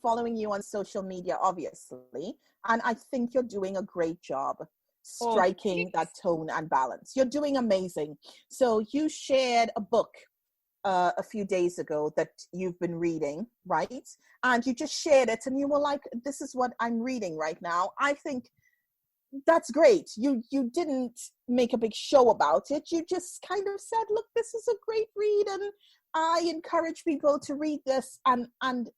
following you on social media, obviously, and I think you're doing a great job striking that tone and balance. You're doing amazing. So you shared a book a few days ago that you've been reading, right? And you just shared it and you were like, this is what I'm reading right now. I think that's great. You didn't make a big show about it. You just kind of said, look, this is a great read and I encourage people to read this. And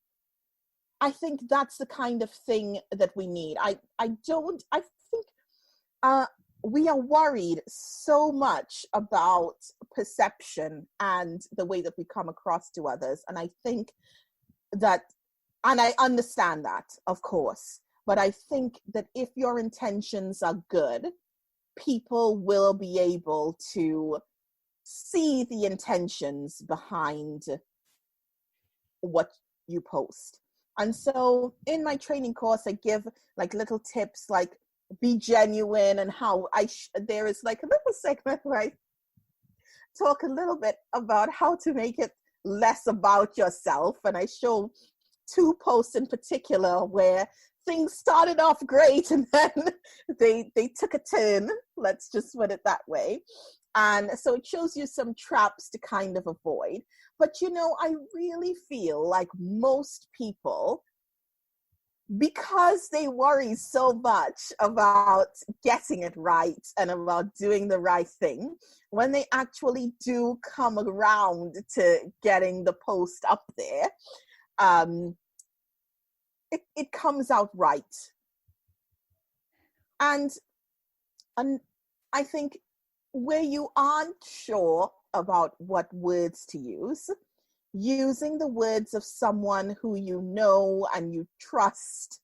I think that's the kind of thing that we need. I think we are worried so much about perception and the way that we come across to others. And I think that, and I understand that, of course, but I think that if your intentions are good, people will be able to see the intentions behind what you post. And so in my training course, I give like little tips, like be genuine, and how there is like a little segment where I talk a little bit about how to make it less about yourself. And I show 2 posts in particular where things started off great and then they took a turn, let's just put it that way. And so it shows you some traps to kind of avoid. But, you know, I really feel like most people, because they worry so much about getting it right and about doing the right thing, when they actually do come around to getting the post up there, it comes out right. And I think where you aren't sure about what words to use, using the words of someone who you know and you trust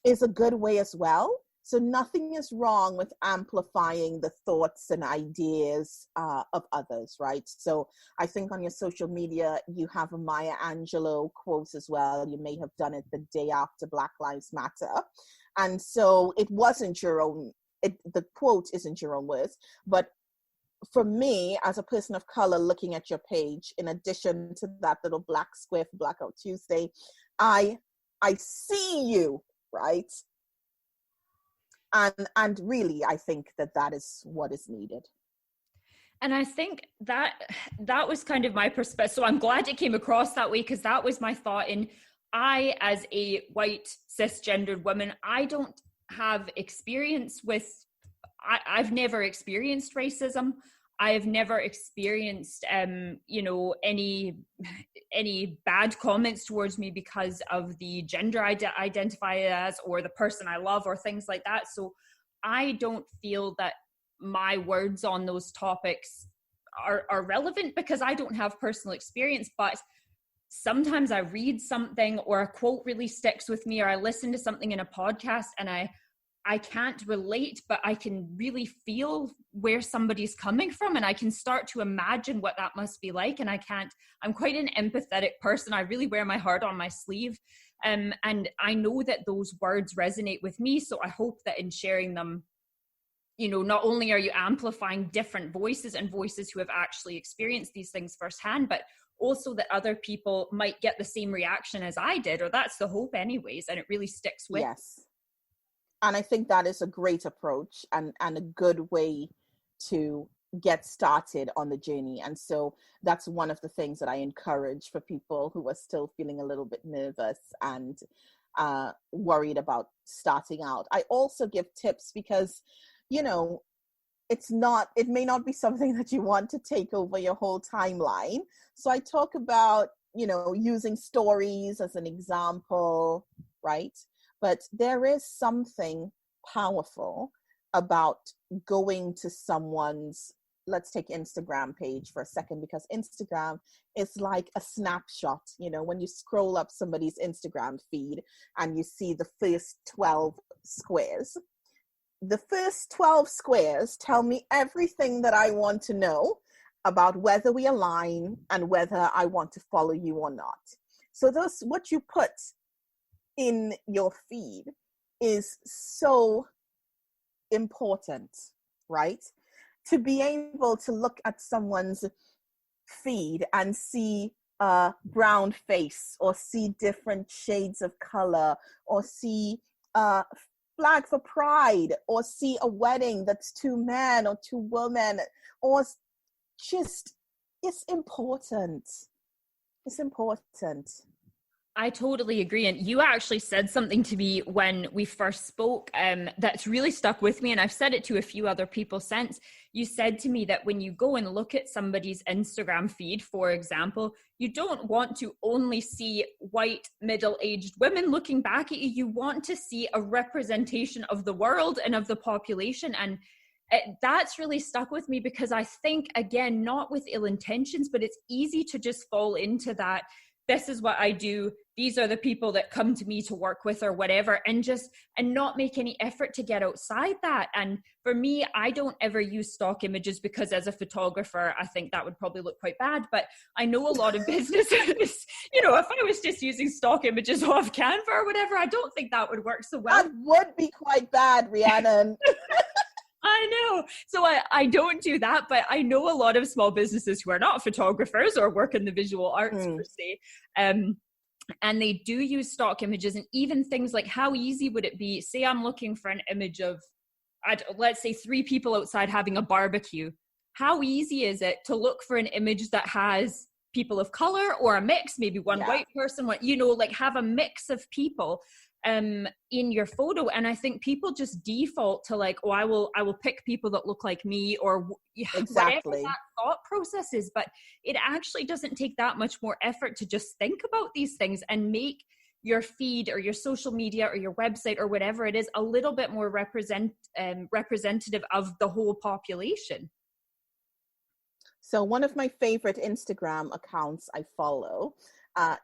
is a good way as well. So nothing is wrong with amplifying the thoughts and ideas of others, right? So I think on your social media, you have a Maya Angelou quote as well. You may have done it the day after Black Lives Matter. And so it wasn't your own, the quote isn't your own words, but for me, as a person of color looking at your page, in addition to that little black square for Blackout Tuesday, I see you, right? And really, I think that is what is needed. And I think that was kind of my perspective. So I'm glad it came across that way, because that was my thought. And I, as a white cisgendered woman, I don't have experience with, I've never experienced racism. I've never experienced, any bad comments towards me because of the gender I identify as, or the person I love, or things like that. So I don't feel that my words on those topics are relevant, because I don't have personal experience. But sometimes I read something, or a quote really sticks with me, or I listen to something in a podcast and I can't relate, but I can really feel where somebody's coming from, and I can start to imagine what that must be like. And I'm quite an empathetic person. I really wear my heart on my sleeve. And I know that those words resonate with me. So I hope that in sharing them, you know, not only are you amplifying different voices and voices who have actually experienced these things firsthand, but also that other people might get the same reaction as I did, or that's the hope anyways. And it really sticks with. Yes. And I think that is a great approach and a good way to get started on the journey. And so that's one of the things that I encourage for people who are still feeling a little bit nervous and worried about starting out. I also give tips because, you know, it may not be something that you want to take over your whole timeline. So I talk about, you know, using stories as an example, right? But there is something powerful about going to someone's, let's take Instagram page for a second, because Instagram is like a snapshot. You know, when you scroll up somebody's Instagram feed and you see the first 12 squares, the first 12 squares tell me everything that I want to know about whether we align and whether I want to follow you or not. So what you put in your feed is so important, right? To be able to look at someone's feed and see brown face, or see different shades of color, or see flag for pride, or see a wedding that's 2 men or 2 women, or just, it's important. It's important. I totally agree. And you actually said something to me when we first spoke that's really stuck with me. And I've said it to a few other people since. You said to me that when you go and look at somebody's Instagram feed, for example, you don't want to only see white middle-aged women looking back at you. You want to see a representation of the world and of the population. And that's really stuck with me, because I think, again, not with ill intentions, but it's easy to just fall into that. This is what I do. These are the people that come to me to work with, or whatever, and not make any effort to get outside that. And for me, I don't ever use stock images, because as a photographer, I think that would probably look quite bad. But I know a lot of businesses, if I was just using stock images off Canva or whatever, I don't think that would work so well. That would be quite bad, Rhiannon. I know. So I don't do that, but I know a lot of small businesses who are not photographers or work in the visual arts per se. And they do use stock images, and even things like, how easy would it be, say I'm looking for an image of, let's say 3 people outside having a barbecue. How easy is it to look for an image that has people of color, or a mix, maybe one white person, have a mix of people in your photo? And I think people just default to I will pick people that look like me, or whatever that thought process is. But it actually doesn't take that much more effort to just think about these things and make your feed or your social media or your website or whatever it is a little bit more representative of the whole population. So one of my favorite Instagram accounts I follow,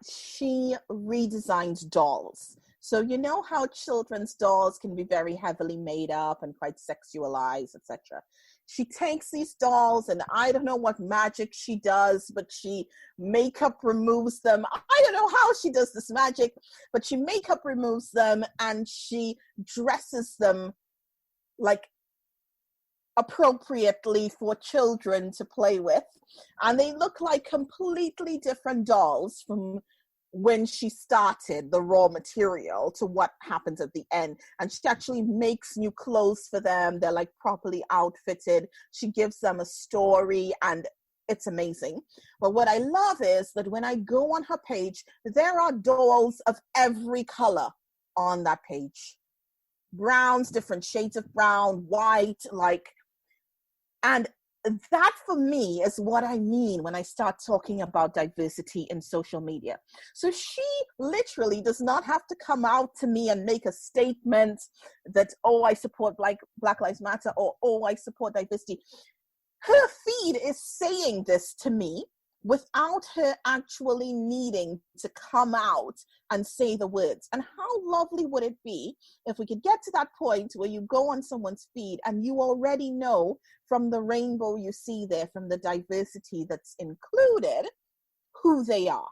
she redesigns dolls. So you know how children's dolls can be very heavily made up and quite sexualized, etc. She takes these dolls, and I don't know what magic she does, but she makeup removes them. I don't know how she does this magic, but she makeup removes them, and she dresses them appropriately for children to play with. And they look like completely different dolls from when she started the raw material to what happens at the end. And she actually makes new clothes for them. They're properly outfitted. She gives them a story, and it's amazing. But what I love is that when I go on her page, there are dolls of every color on that page. Browns, different shades of brown, white, and that for me is what I mean when I start talking about diversity in social media. So she literally does not have to come out to me and make a statement that, I support Black Lives Matter, or I support diversity. Her feed is saying this to me without her actually needing to come out and say the words. And how lovely would it be if we could get to that point where you go on someone's feed and you already know from the rainbow you see there, from the diversity that's included, who they are.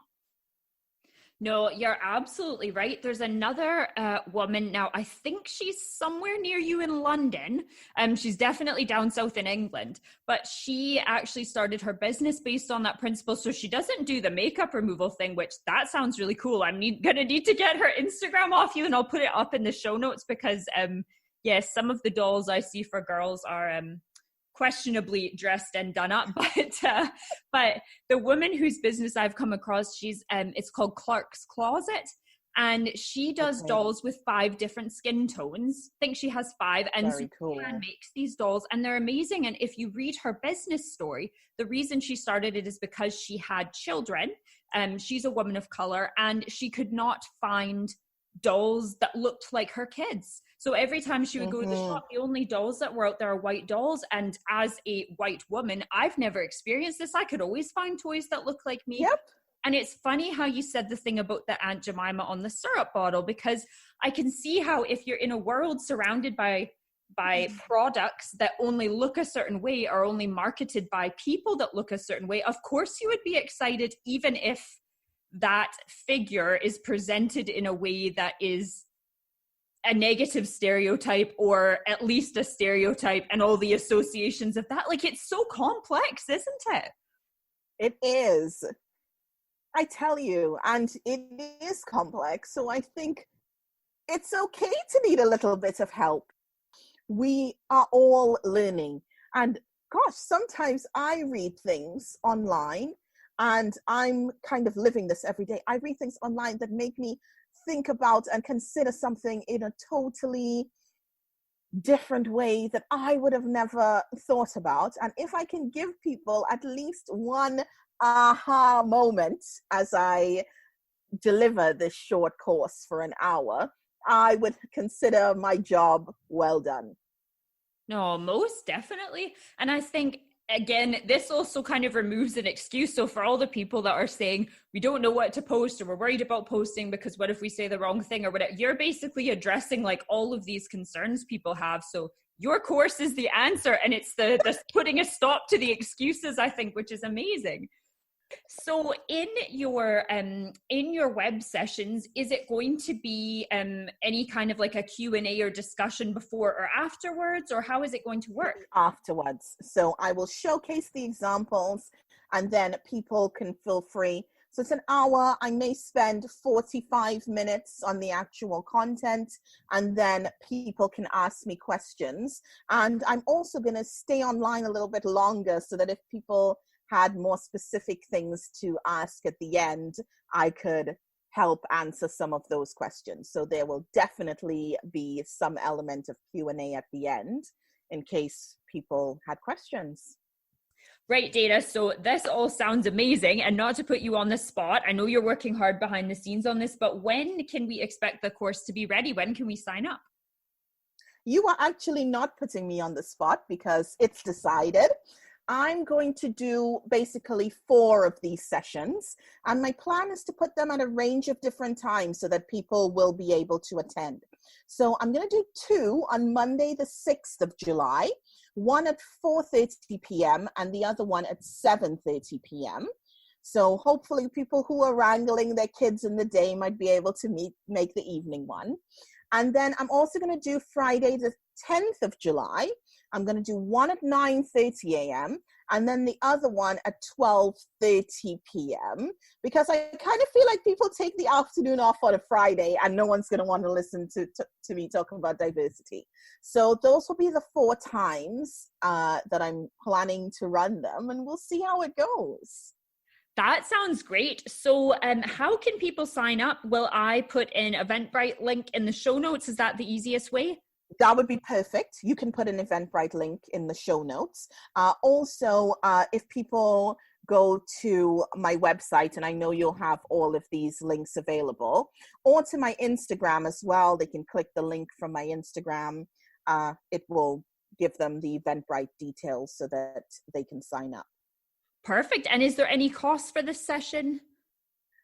No, you're absolutely right. There's another woman now, I think she's somewhere near you in London. She's definitely down south in England, but she actually started her business based on that principle. So she doesn't do the makeup removal thing, which that sounds really cool. I'm gonna need to get her Instagram off you, and I'll put it up in the show notes, because yes, some of the dolls I see for girls are questionably dressed and done up, but the woman whose business I've come across, she's it's called Clark's Closet, and she does dolls with 5 different skin tones. I think she has 5, and very cool. She makes these dolls, and they're amazing. And if you read her business story, the reason she started it is because she had children. She's a woman of color, and she could not find dolls that looked like her kids. So every time she would go to the shop, the only dolls that were out there are white dolls. And as a white woman, I've never experienced this. I could always find toys that look like me. Yep. And it's funny how you said the thing about the Aunt Jemima on the syrup bottle, because I can see how if you're in a world surrounded by products that only look a certain way, or only marketed by people that look a certain way, of course you would be excited, even if that figure is presented in a way that is a negative stereotype, or at least a stereotype, and all the associations of that. It's so complex, isn't it? It is. I tell you, and it is complex. So I think it's okay to need a little bit of help. We are all learning. And gosh, sometimes I read things online, and I'm kind of living this every day. I read things online that make me think about and consider something in a totally different way that I would have never thought about. And if I can give people at least one aha moment as I deliver this short course for an hour, I would consider my job well done. No, most definitely. And I think, again, this also kind of removes an excuse. So for all the people that are saying, we don't know what to post, or we're worried about posting because what if we say the wrong thing or whatever, you're basically addressing like all of these concerns people have. So your course is the answer, and it's the putting a stop to the excuses, I think, which is amazing. So in your web sessions, is it going to be any kind of like a Q&A or discussion before or afterwards, or how is it going to work? Afterwards. So I will showcase the examples, and then people can feel free. So it's an hour. I may spend 45 minutes on the actual content, and then people can ask me questions. And I'm also going to stay online a little bit longer so that if people had more specific things to ask at the end, I could help answer some of those questions. So there will definitely be some element of Q&A at the end in case people had questions. Right, Dana. So this all sounds amazing, and not to put you on the spot, I know you're working hard behind the scenes on this, but when can we expect the course to be ready? When can we sign up? You are actually not putting me on the spot because it's decided. I'm going to do basically 4 of these sessions, and my plan is to put them at a range of different times so that people will be able to attend. So I'm going to do 2 on Monday, the 6th of July, one at 4:30 p.m. and the other one at 7:30 p.m. So hopefully people who are wrangling their kids in the day might be able to make the evening one. And then I'm also going to do Friday, the 10th of July. I'm going to do one at 9:30 a.m. and then the other one at 12:30 p.m. because I kind of feel like people take the afternoon off on a Friday and no one's going to want to listen to me talking about diversity. So those will be the 4 times that I'm planning to run them, and we'll see how it goes. That sounds great. So how can people sign up? Will I put an Eventbrite link in the show notes? Is that the easiest way? That would be perfect. You can put an Eventbrite link in the show notes. Also, if people go to my website, and I know you'll have all of these links available, or to my Instagram as well, they can click the link from my Instagram. It will give them the Eventbrite details so that they can sign up. Perfect. And is there any cost for this session?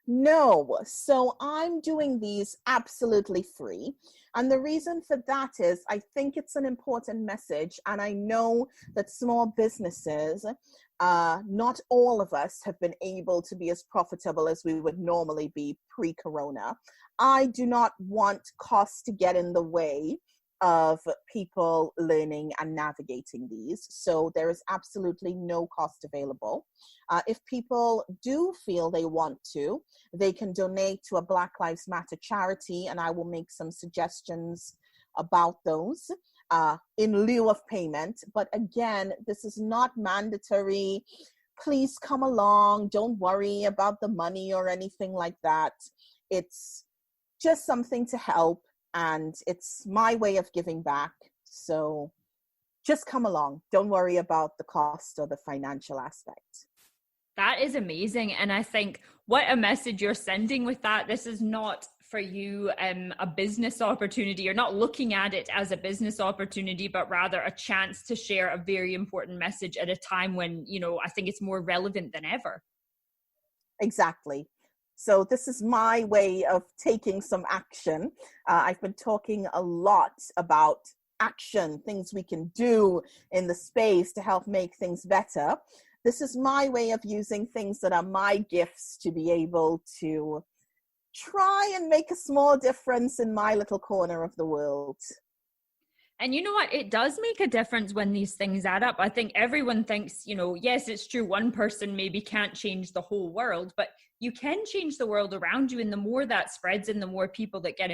No. So I'm doing these absolutely free. And the reason for that is I think it's an important message. And I know that small businesses, not all of us have been able to be as profitable as we would normally be pre-corona. I do not want costs to get in the way of people learning and navigating these. So there is absolutely no cost available. If people do feel they want to, they can donate to a Black Lives Matter charity, and I will make some suggestions about those in lieu of payment. But again, this is not mandatory. Please come along. Don't worry about the money or anything like that. It's just something to help. And it's my way of giving back. So just come along. Don't worry about the cost or the financial aspect. That is amazing. And I think what a message you're sending with that. This is not for you a business opportunity. You're not looking at it as a business opportunity, but rather a chance to share a very important message at a time when, I think it's more relevant than ever. Exactly. So this is my way of taking some action. I've been talking a lot about action, things we can do in the space to help make things better. This is my way of using things that are my gifts to be able to try and make a small difference in my little corner of the world. And you know what? It does make a difference when these things add up. I think everyone thinks, you know, yes, it's true, one person maybe can't change the whole world, but you can change the world around you. And the more that spreads and the more people that get